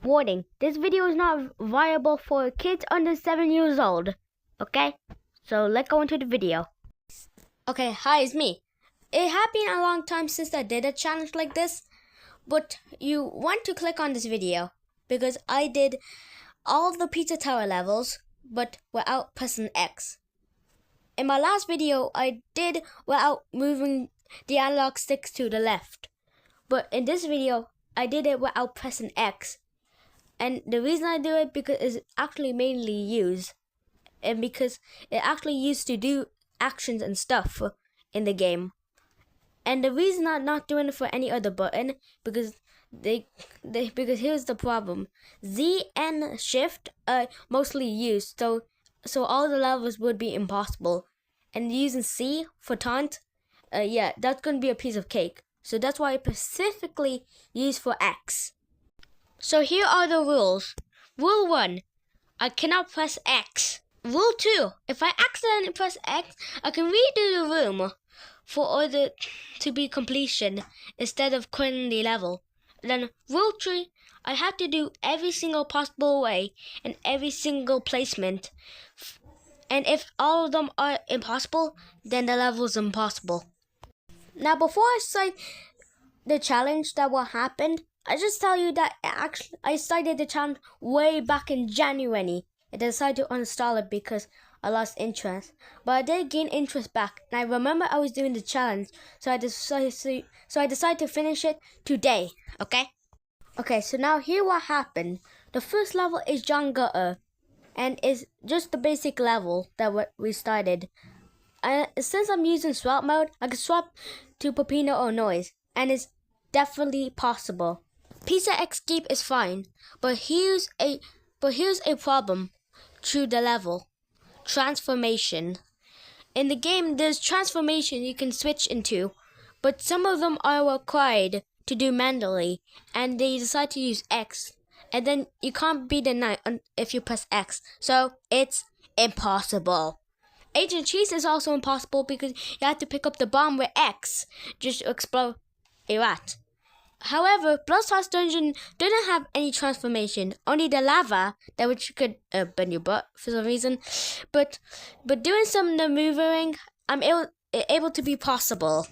Warning, this video is not viable for kids under 7 years old. Okay? So let's go into the video. Okay, hi, it's me. It has been a long time since I did a challenge like this, but you want to click on this video because I did all of the Pizza Tower levels, but without pressing X. In my last video, I did without moving the analog sticks to the left, but in this video, I did it without pressing X. And the reason I do it because it's actually mainly used, and because it actually used to do actions and stuff in the game. And the reason I'm not doing it for any other button because because here's the problem: Z and Shift are mostly used, so all the levels would be impossible. And using C for taunt, yeah, that's gonna be a piece of cake. So that's why I specifically use for X. So here are the rules. Rule 1, I cannot press X. Rule 2, if I accidentally press X, I can redo the room for order to be completion instead of quitting the level. Then rule 3, I have to do every single possible way and every single placement. And if all of them are impossible, then the level is impossible. Now before I start the challenge that will happen, I just tell you that I started the challenge way back in January. I decided to uninstall it because I lost interest. But I did gain interest back, and I remember I was doing the challenge, so I decided to finish it today, okay? Okay, so now here what happened. The first level is John Gutter, and it's just the basic level that we started. And since I'm using swap mode, I can swap to Peppino or Noise, and it's definitely possible. Pizza Escape is fine, but here's a problem through the level. Transformation. In the game, there's transformation you can switch into, but some of them are required to do manually, and they decide to use X, and then you can't beat the knight if you press X, so it's impossible. Agent Cheese is also impossible because you have to pick up the bomb with X just to explode a rat. However, Bloodsauce Dungeon didn't have any transformation, only the lava that which you could bend your butt for some reason. But doing some maneuvering, I'm able to be possible.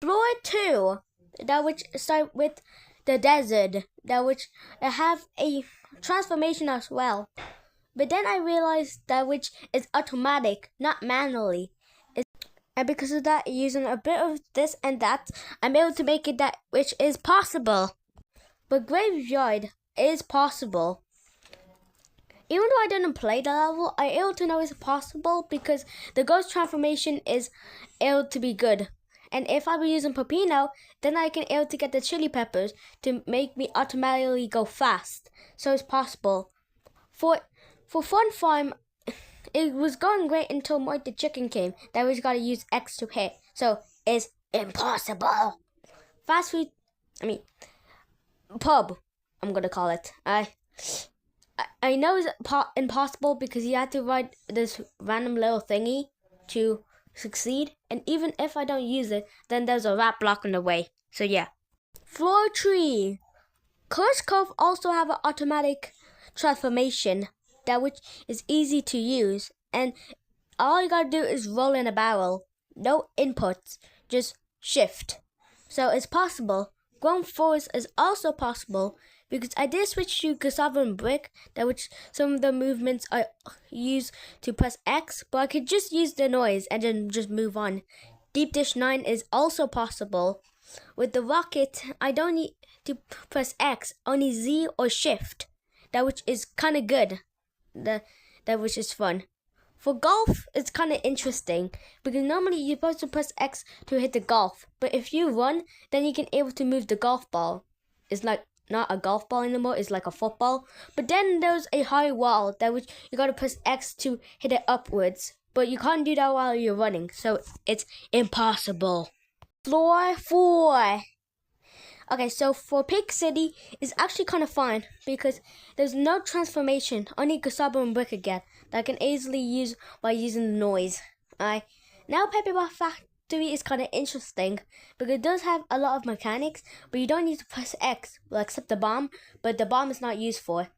Floor 2, that which start with the desert, that which have a transformation as well. But then I realized that which is automatic, not manually. And because of that, using a bit of this and that, I'm able to make it that which is possible. But Graveyard is possible. Even though I didn't play the level, I'm able to know it's possible because the ghost transformation is able to be good. And if I were using Peppino, then I can able to get the chili peppers to make me automatically go fast. So it's possible. For Fun Farm, it was going great until Mike the Chicken came. That we gotta use X to hit. So it's impossible. Pub, I'm gonna call it. I know it's impossible because you have to write this random little thingy to succeed. And even if I don't use it, then there's a rat block in the way. So yeah. Floor 3. Curse Cove also have an automatic transformation, that which is easy to use, and all you gotta do is roll in a barrel. No inputs, just shift. So it's possible. Ground Force is also possible because I did switch to Cassava and Brick, that which some of the movements I use to press X, but I could just use the noise and then just move on. Deep Dish 9 is also possible. With the rocket, I don't need to press X, only Z or Shift, that which is kinda good. That which is fun. For golf, it's kind of interesting because normally you're supposed to press X to hit the golf, but if you run, then you can able to move the golf ball. It's like not a golf ball anymore; it's like a football. But then there's a high wall that which you gotta press X to hit it upwards, but you can't do that while you're running, so it's impossible. Floor 4. Okay, so for Pig City, it's actually kind of fun because there's no transformation, only Cassava and Brick again that I can easily use by using the noise. Now Peppy 3 is kind of interesting because it does have a lot of mechanics, but you don't need to press X, well, except the bomb, but the bomb is not used for.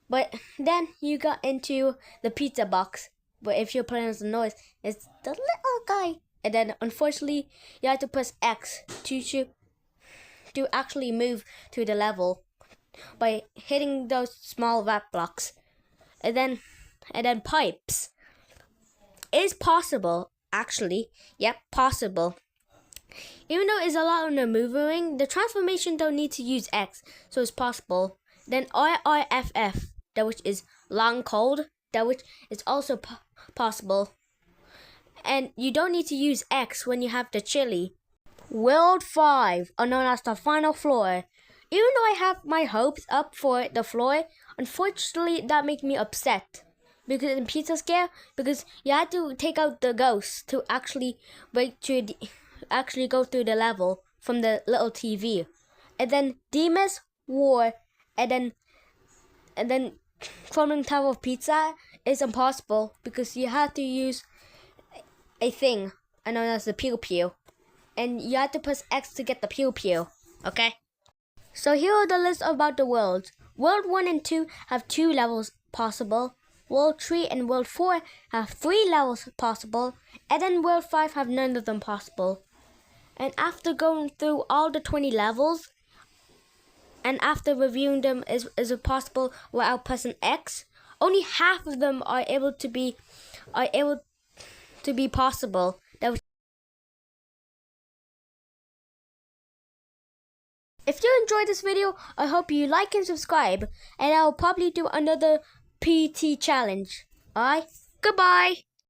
But then you got into the pizza box, but if you're playing as the noise, it's the little guy. And then unfortunately, you have to press X to actually move to the level by hitting those small rat blocks. And then pipes. It's possible, actually. Yep, possible. Even though it's a lot on the moving, the transformation don't need to use X, so it's possible. Then IIFF, that which is long cold, that which is also possible. And you don't need to use X when you have the chili. World 5, or known as the final floor. Even though I have my hopes up for the floor, unfortunately that makes me upset. Because in Pizza Scare, because you had to take out the ghost to actually go through the level from the little TV. And then Demon's War, and then Crumbling Tower of Pizza is impossible because you have to use a thing known as the Pew Pew. And you have to press X to get the Pew Pew. Okay? So here are the list about the worlds. World 1 and 2 have 2 levels possible. World 3 and World 4 have 3 levels possible. And then World 5 have none of them possible. And after going through all the 20 levels, and after reviewing them is it possible without pressing X, only half of them are able to be possible. If you enjoyed this video, I hope you like and subscribe, and I'll probably do another PT challenge. Alright, goodbye!